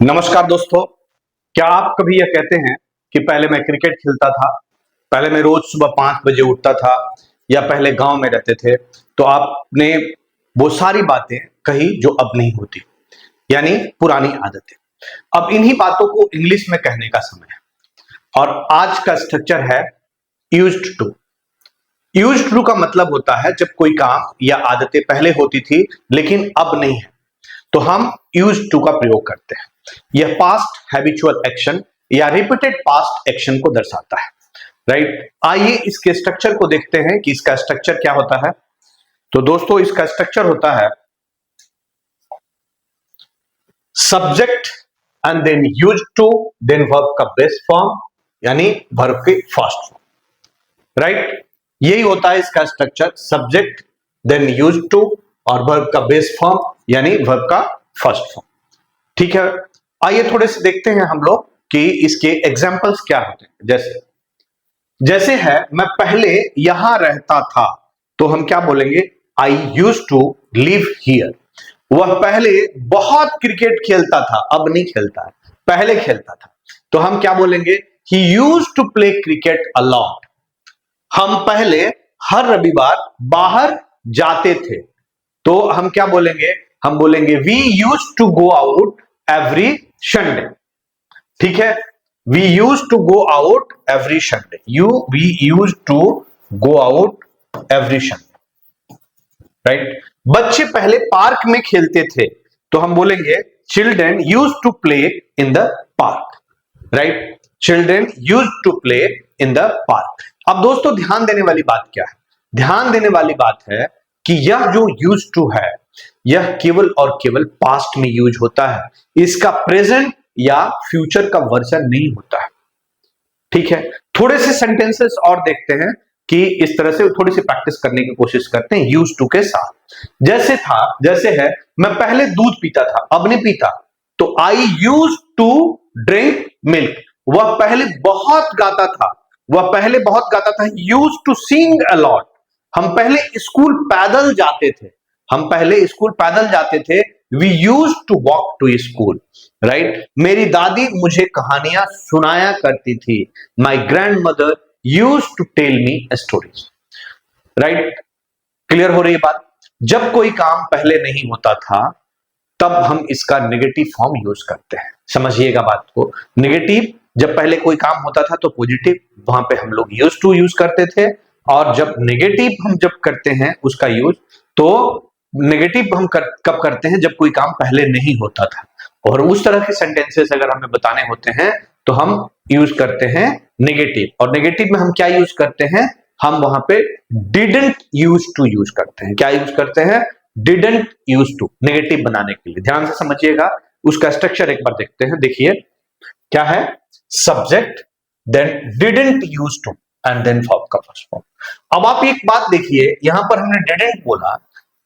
नमस्कार दोस्तों, क्या आप कभी यह कहते हैं कि पहले मैं क्रिकेट खेलता था, पहले मैं रोज सुबह 5 बजे उठता था या पहले गांव में रहते थे, तो आपने वो सारी बातें कही जो अब नहीं होती, यानी पुरानी आदतें। अब इन्हीं बातों को इंग्लिश में कहने का समय है और आज का स्ट्रक्चर है यूज्ड टू। यूज्ड टू का मतलब होता है जब कोई काम या आदतें पहले होती थी लेकिन अब नहीं है, तो हम यूज्ड टू का प्रयोग करते हैं। यह पास्ट हैबिचुअल एक्शन या रिपीटेड पास्ट एक्शन को दर्शाता है, राइट। आइए इसके स्ट्रक्चर को देखते हैं कि इसका स्ट्रक्चर क्या होता है। तो दोस्तों, इसका स्ट्रक्चर होता है subject and then used to, then verb का बेस फॉर्म यानी वर्ब के फर्स्ट फॉर्म, राइट। यही होता है इसका structure, subject then used to और वर्ब का बेस फॉर्म यानी वर्ब का फर्स्ट फॉर्म। ठीक है, आइए थोड़े से देखते हैं हम लोग कि इसके एग्जाम्पल्स क्या होते हैं। जैसे है मैं पहले यहां रहता था, तो हम क्या बोलेंगे, I used to live here. वह पहले बहुत क्रिकेट खेलता था, अब नहीं खेलता है, पहले खेलता था, तो हम क्या बोलेंगे, he used to play cricket a lot. हम पहले हर रविवार बाहर जाते थे, तो हम क्या बोलेंगे, हम बोलेंगे we used to go out every Sunday. ठीक है, we used to go out every Sunday, we used to go out every Sunday, right. बच्चे पहले पार्क में खेलते थे, तो हम बोलेंगे children used to play in the park, right. Children used to play in the park. अब दोस्तों, ध्यान देने वाली बात क्या है, ध्यान देने वाली बात है कि यह जो यूज्ड टू है यह केवल और केवल पास्ट में यूज होता है, इसका प्रेजेंट या फ्यूचर का वर्जन नहीं होता है। ठीक है, थोड़े से सेंटेंसेस और देखते हैं कि इस तरह से थोड़ी सी प्रैक्टिस करने की कोशिश करते हैं यूज टू के साथ। जैसे है मैं पहले दूध पीता था, अब नहीं पीता, तो I use to drink milk. वह पहले बहुत गाता था, use to sing a lot. हम पहले स्कूल पैदल जाते थे, we use to walk to school, right. मेरी दादी मुझे कहानियां सुनाया करती थी, my grandmother use to tell me stories, right. Clear हो रही है बात। जब कोई काम पहले नहीं होता था तब हम इसका नेगेटिव फॉर्म यूज करते हैं, समझिएगा बात को। नेगेटिव, जब पहले कोई काम होता था तो पॉजिटिव, वहां पे हम लोग यूज टू यूज करते थे, और जब नेगेटिव हम जब करते हैं उसका यूज, तो नेगेटिव हम कब करते हैं, जब कोई काम पहले नहीं होता था। और उस तरह के सेंटेंसेस अगर हमें बताने होते हैं तो हम यूज करते हैं नेगेटिव, और नेगेटिव में हम क्या यूज करते हैं, हम वहां पे डिडंट यूज टू यूज करते हैं। क्या यूज करते हैं, डिडंट यूज टू, नेगेटिव बनाने के लिए। ध्यान से समझिएगा, उसका स्ट्रक्चर एक बार देखते हैं। देखिए क्या है, subject then didn't use to and then verb का फर्स्ट फॉर्म। अब आप एक बात देखिए, यहां पर हमने डिडंट बोला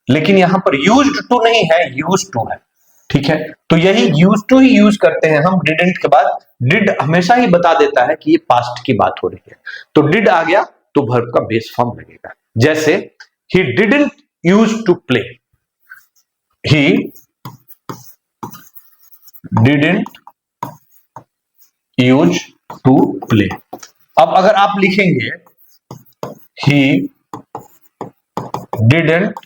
लेकिन यहां पर यूज्ड टू नहीं है, यूज टू है। ठीक है, तो यही यूज टू ही यूज करते हैं हम। डिडंट के बाद डिड हमेशा ही बता देता है कि ये पास्ट की बात हो रही है, तो डिड आ गया तो वर्ब का बेस फॉर्म लगेगा। जैसे he didn't use to play, he didn't use to play. अब अगर आप लिखेंगे he didn't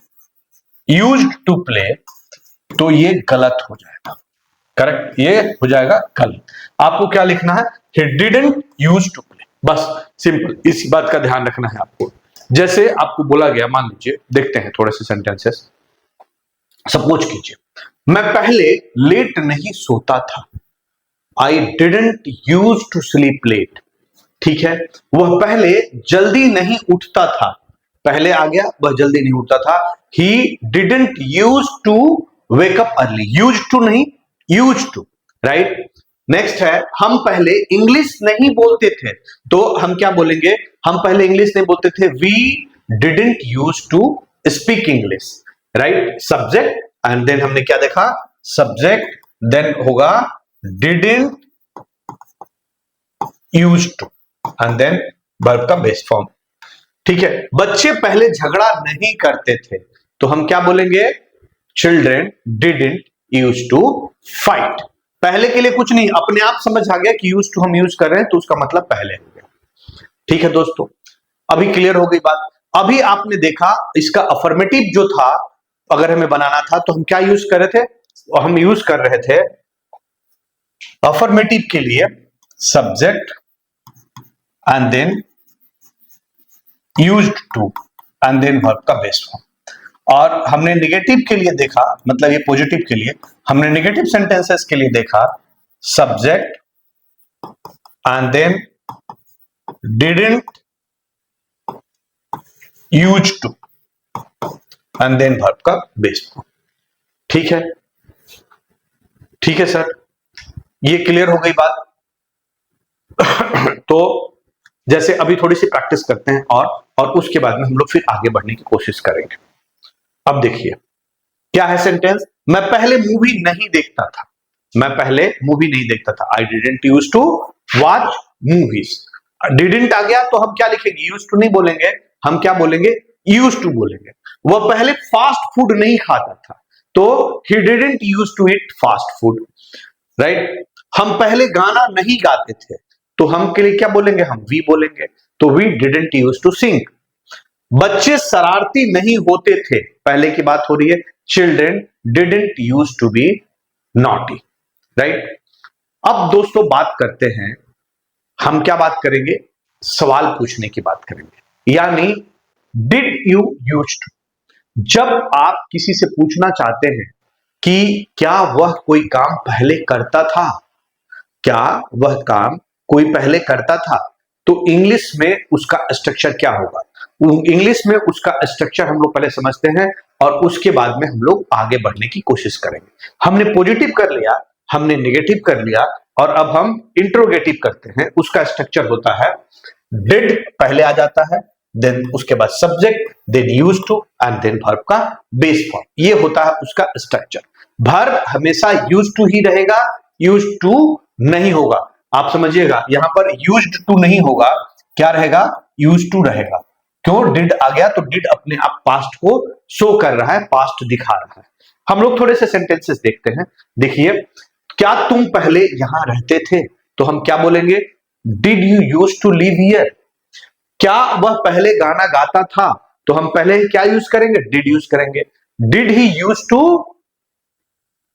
used to play, तो ये गलत हो जाएगा, करेक्ट, ये हो जाएगा गलत। आपको क्या लिखना है, he didn't used to play, बस सिंपल, इस बात का ध्यान रखना है आपको। जैसे आपको बोला गया, मान लीजिए, देखते हैं थोड़े से सेंटेंसेस। सपोज कीजिए मैं पहले लेट नहीं सोता था, I didn't used to sleep late। ठीक है, वह पहले जल्दी नहीं उठता था, पहले आ गया, वह जल्दी नहीं उठता था। He didn't used to wake up early, used to नहीं, used to, राइट। नेक्स्ट है, हम पहले इंग्लिश नहीं बोलते थे, तो हम क्या बोलेंगे, हम पहले इंग्लिश नहीं बोलते थे, we didn't used to speak English, right. Subject and then हमने क्या देखा, सब्जेक्ट देन होगा didn't used to and then verb का बेस फॉर्म। ठीक है, बच्चे पहले झगड़ा नहीं करते थे, तो हम क्या बोलेंगे, children didn't use to fight, पहले के लिए कुछ नहीं, अपने आप समझ आ गया कि यूज टू हम यूज कर रहे हैं तो उसका मतलब पहले हो गया। ठीक है दोस्तों, अभी क्लियर हो गई बात। अभी आपने देखा इसका अफर्मेटिव जो था, अगर हमें बनाना था तो हम क्या यूज कर रहे थे, हम यूज कर रहे थे अफर्मेटिव के लिए subject and then used to and then verb का बेस फॉर्म। और हमने निगेटिव के लिए देखा, मतलब ये पॉजिटिव के लिए, हमने निगेटिव सेंटेंसेस के लिए देखा subject and then didn't use to and then verb का बेस फॉर्म। ठीक है, ठीक है सर, ये क्लियर हो गई बात। तो जैसे अभी थोड़ी सी प्रैक्टिस करते हैं और उसके बाद में हम लोग फिर आगे बढ़ने की कोशिश करेंगे। अब देखिए क्या है सेंटेंस, मैं पहले मूवी नहीं देखता था, मैं पहले मूवी नहीं देखता था, I didn't use to watch movies. Didn't आ गया तो हम क्या लिखेंगे, यूज टू नहीं बोलेंगे, हम क्या बोलेंगे, यूज टू बोलेंगे। वह पहले फास्ट फूड नहीं खाता था, तो he didn't use to eat fast food, right. हम पहले गाना नहीं गाते थे, तो हम के लिए क्या बोलेंगे, हम वी बोलेंगे, तो we didn't use to sing. बच्चे शरारती नहीं होते थे, पहले की बात हो रही है, children didn't use to be naughty, right. अब दोस्तों बात करते हैं, हम क्या बात करेंगे, सवाल पूछने की बात करेंगे, यानी डिड यू यूज टू। जब आप किसी से पूछना चाहते हैं कि क्या वह कोई काम पहले करता था, क्या वह काम कोई पहले करता था, तो इंग्लिश में उसका स्ट्रक्चर क्या होगा। इंग्लिश में उसका स्ट्रक्चर हम लोग पहले समझते हैं और उसके बाद में हम लोग आगे बढ़ने की कोशिश करेंगे। हमने पॉजिटिव कर लिया, हमने नेगेटिव कर लिया, और अब हम इंट्रोगेटिव करते हैं। उसका स्ट्रक्चर होता है डिड पहले आ जाता है, देन उसके बाद subject, then use to and then verb का बेस फॉर्म। ये होता है उसका स्ट्रक्चर। वर्ब हमेशा यूज टू ही रहेगा, यूज टू नहीं होगा। आप समझिएगा, यहां पर यूज्ड टू नहीं होगा, क्या रहेगा, यूज टू रहेगा। क्यों, डिड आ गया तो डिड अपने आप पास्ट को शो कर रहा है, पास्ट दिखा रहा है। हम लोग थोड़े से सेंटेंसेस देखते हैं। देखिए, क्या तुम पहले यहां रहते थे, तो हम क्या बोलेंगे, did you use to live here. क्या वह पहले गाना गाता था, तो हम पहले क्या यूज करेंगे, डिड यूज करेंगे। डिड ही यूज टू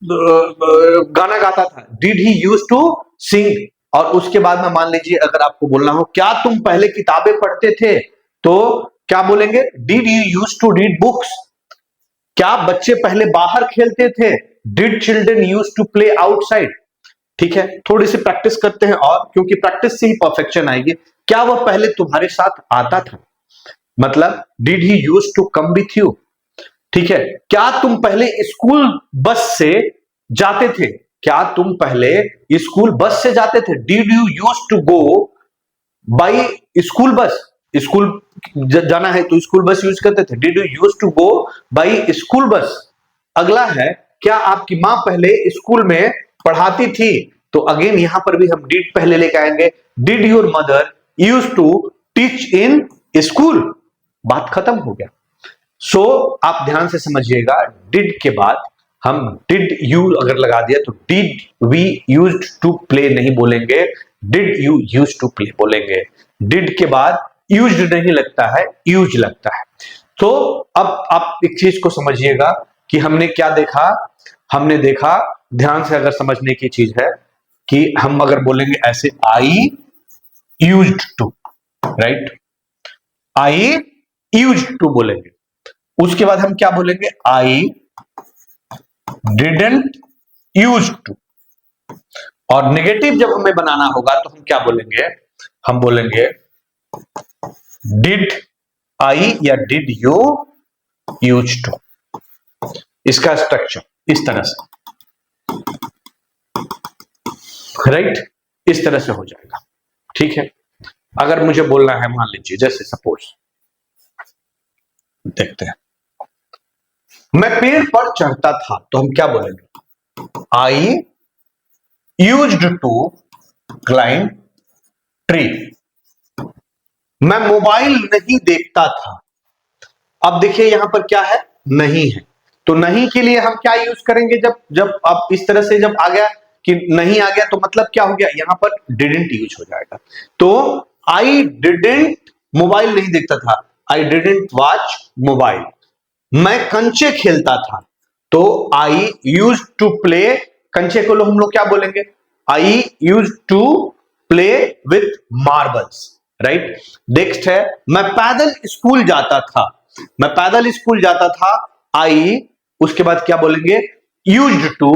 गाना गाता था, did he use to sing. और उसके बाद में मान लीजिए अगर आपको बोलना हो क्या तुम पहले किताबें पढ़ते थे, तो क्या बोलेंगे, did you use to read books. क्या बच्चे पहले बाहर खेलते थे, did children use to play outside. ठीक है, थोड़ी सी प्रैक्टिस करते हैं, और क्योंकि प्रैक्टिस से ही परफेक्शन आएगी। क्या वह पहले तुम्हारे साथ आता था, मतलब did he use to come with you. ठीक है, क्या तुम पहले स्कूल बस से जाते थे, क्या तुम पहले स्कूल बस से जाते थे, did you use to go by school bus. स्कूल जाना है तो स्कूल बस यूज करते थे, did you use to go by school bus. अगला है, क्या आपकी मां पहले स्कूल में पढ़ाती थी, तो अगेन यहां पर भी हम डिड पहले लेके आएंगे, did your mother use to teach in school. बात खत्म हो गया। सो आप ध्यान से समझिएगा, डिड के बाद हम डिड यू अगर लगा दिया तो did we used to play नहीं बोलेंगे, did you use to play बोलेंगे। डिड के बाद यूज्ड नहीं लगता है, यूज लगता है। तो अब आप एक चीज को समझिएगा कि हमने क्या देखा, हमने देखा, ध्यान से अगर समझने की चीज है कि हम अगर बोलेंगे ऐसे, I used to, right, I used to बोलेंगे। उसके बाद हम क्या बोलेंगे, आई डिडंट यूज टू। और नेगेटिव जब हमें बनाना होगा तो हम क्या बोलेंगे, हम बोलेंगे डिड आई या डिड यू यूज टू। इसका स्ट्रक्चर इस तरह से, राइट, इस तरह से हो जाएगा। ठीक है, अगर मुझे बोलना है, मान लीजिए जैसे सपोज देखते हैं, मैं पेड़ पर चढ़ता था, तो हम क्या बोलेंगे, I used to climb tree. मैं मोबाइल नहीं देखता था। अब देखिए यहां पर क्या है, नहीं है, तो नहीं के लिए हम क्या यूज करेंगे, जब जब अब इस तरह से जब आ गया कि नहीं आ गया तो मतलब क्या हो गया, यहां पर डिडंट यूज हो जाएगा। तो आई डिडंट मोबाइल नहीं देखता था, आई डिडंट वॉच मोबाइल। मैं कंचे खेलता था, तो आई यूज टू प्ले, कंचे को हम लोग क्या बोलेंगे, I use to play with marbles, right. Next है, मैं पैदल स्कूल जाता था, मैं पैदल स्कूल जाता था, आई, उसके बाद क्या बोलेंगे, used to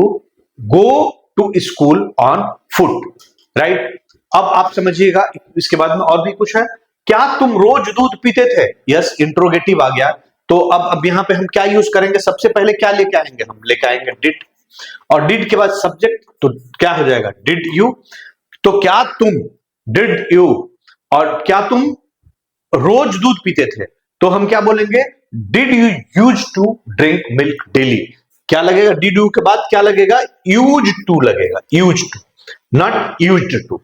go to school on foot, right. अब आप समझिएगा, इसके बाद में और भी कुछ है, क्या तुम रोज दूध पीते थे, यस, इंट्रोगेटिव आ गया। तो अब यहां पे हम क्या यूज करेंगे, सबसे पहले क्या लेके आएंगे, हम लेके आएंगे डिड, और डिड के बाद सब्जेक्ट, तो क्या हो जाएगा, डिड यू। तो क्या तुम, डिड यू, और क्या तुम रोज दूध पीते थे, तो हम क्या बोलेंगे, did you use to drink milk daily. क्या लगेगा, डिड यू के बाद क्या लगेगा, यूज टू लगेगा, use to, not used to.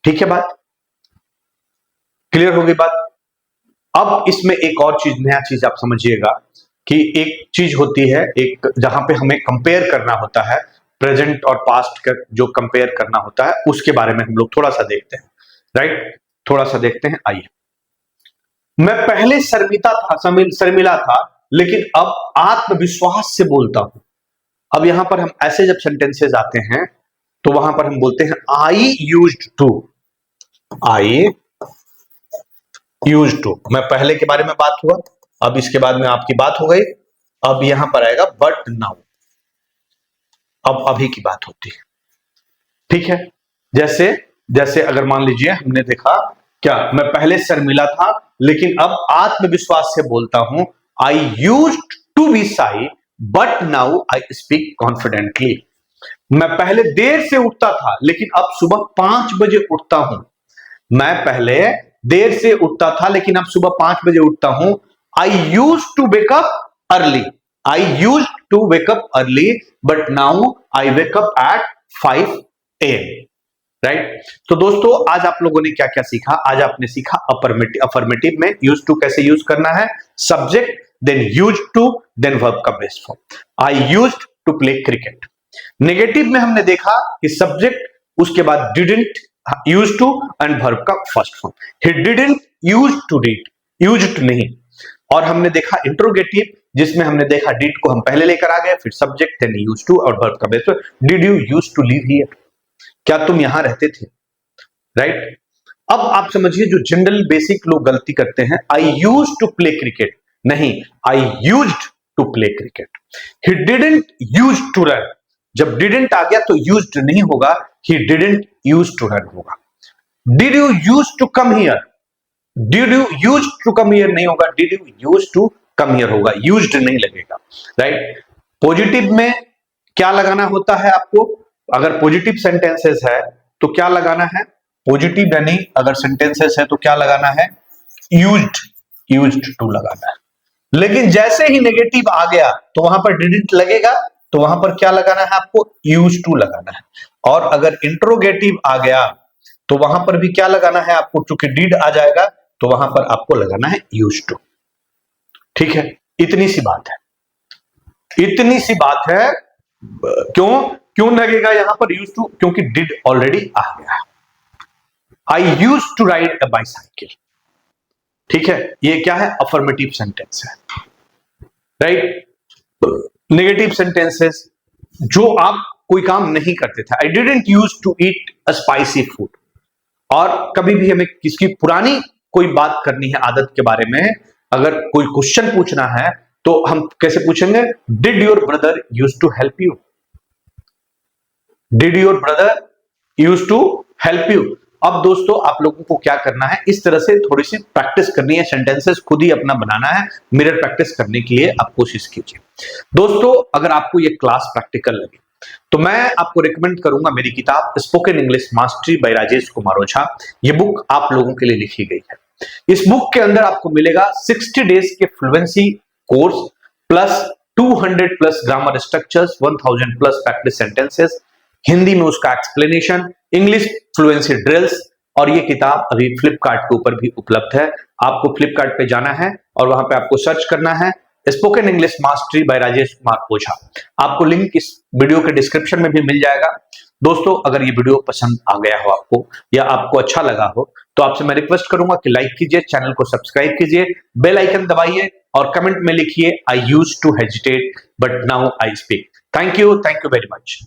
ठीक है, बात क्लियर हो गई बात। अब इसमें एक और चीज, नया चीज आप समझिएगा कि एक चीज होती है, एक जहां पे हमें कंपेयर करना होता है, प्रेजेंट और पास्ट का जो कंपेयर करना होता है, उसके बारे में हम लोग थोड़ा सा देखते हैं, राइट, थोड़ा सा देखते हैं, आइए। मैं पहले शर्मिला था, लेकिन अब आत्मविश्वास से बोलता हूं। अब यहां पर हम ऐसे जब सेंटेंसेस आते हैं तो वहां पर हम बोलते हैं I used to, I used to, मैं पहले के बारे में बात हुआ, अब इसके बाद में आपकी बात हो गई, अब यहां पर आएगा बट नाउ, अब अभी की बात होती है। ठीक है, जैसे जैसे अगर मान लीजिए हमने देखा, क्या मैं पहले शर्मिला था लेकिन अब आत्मविश्वास से बोलता हूं, I used to be shy but now I speak confidently. मैं पहले देर से उठता था लेकिन अब सुबह 5 बजे उठता हूं। मैं पहले देर से उठता था लेकिन अब सुबह 5 बजे उठता हूं। I use to wake up early, I use to wake up early but now I wake up at 5 AM, right. तो दोस्तों आज आप लोगों ने क्या क्या सीखा, आज आपने सीखा अफर्मेटिव में यूज टू कैसे यूज करना है, subject, then use to, then verb का best form. I use to play cricket. Negative में हमने देखा कि सब्जेक्ट, उसके बाद didn't, use to and verb का first form. He didn't use to read, used नहीं। और हमने देखा इंट्रोगेटिव, जिसमें हमने देखा डिड को हम पहले लेकर आ गए, फिर सब्जेक्ट, देन यूज टू और वर्ब का base form. Did you use to live here, क्या तुम यहां रहते थे, राइट। अब आप समझिए जो जनरल बेसिक लोग गलती करते हैं, I use to play cricket, नहीं, I used to play cricket. He didn't use to run, जब डिडंट आ गया तो यूज्ड नहीं होगा, he didn't use to run होगा। Did you use to come here, did you use to come here नहीं होगा, did you use to come here होगा, यूज्ड नहीं लगेगा, राइट। पॉजिटिव में क्या लगाना होता है आपको, अगर पॉजिटिव सेंटेंसेस है तो क्या लगाना है, पॉजिटिव यानी अगर सेंटेंसेस है तो क्या लगाना है, यूज्ड टू लगाना है। लेकिन जैसे ही नेगेटिव आ गया तो वहां पर डिडंट लगेगा, तो वहां पर क्या लगाना है आपको, यूज टू लगाना है। और अगर इंट्रोगेटिव आ गया तो वहां पर भी क्या लगाना है आपको, चूंकि डिड आ जाएगा तो वहां पर आपको लगाना है यूज टू। ठीक है, इतनी सी बात है, इतनी सी बात है। क्यों लगेगा यहां पर यूज टू, क्योंकि डिड ऑलरेडी आ गया। I use to ride a bicycle, ठीक है, ये क्या है, अफर्मेटिव सेंटेंस है, राइट। नेगेटिव सेंटेंसेस, जो आप कोई काम नहीं करते थे, I didn't use to eat a spicy food. और कभी भी हमें किसकी पुरानी कोई बात करनी है आदत के बारे में, अगर कोई क्वेश्चन पूछना है तो हम कैसे पूछेंगे, did your brother use to help you, did your brother use to help you. अब दोस्तों आप लोगों को क्या करना है, इस तरह से थोड़ी सी प्रैक्टिस करनी है, सेंटेंसेस खुद ही अपना बनाना है, मिरर प्रैक्टिस करने के लिए आप कोशिश कीजिए। दोस्तों अगर आपको ये क्लास प्रैक्टिकल लगे तो मैं आपको रिकमेंड करूंगा मेरी किताब spoken English mastery by Rajesh Kumar Ojha. ये बुक आप लोगों के लिए लिखी गई है। इस बुक के अंदर आपको मिलेगा 60 डेज के fluency course plus 200 plus grammar structures, 1000 plus practice sentences, Hindi में उसका एक्सप्लेनेशन, इंग्लिश फ्लुएंसी ड्रिल्स। और ये किताब अभी फ्लिपकार्ट के ऊपर भी उपलब्ध है। आपको फ्लिपकार्ट पे जाना है और वहां पे आपको सर्च करना है spoken English mastery by Rajesh Kumar Ojha. आपको लिंक इस वीडियो के डिस्क्रिप्शन में भी मिल जाएगा। दोस्तों अगर ये वीडियो पसंद आ गया हो आपको या आपको अच्छा लगा हो तो आपसे मैं रिक्वेस्ट करूंगा कि लाइक कीजिए, चैनल को सब्सक्राइब कीजिए, बेल आइकन दबाइए और कमेंट में लिखिए I used to hesitate but now I speak. Thank you very much.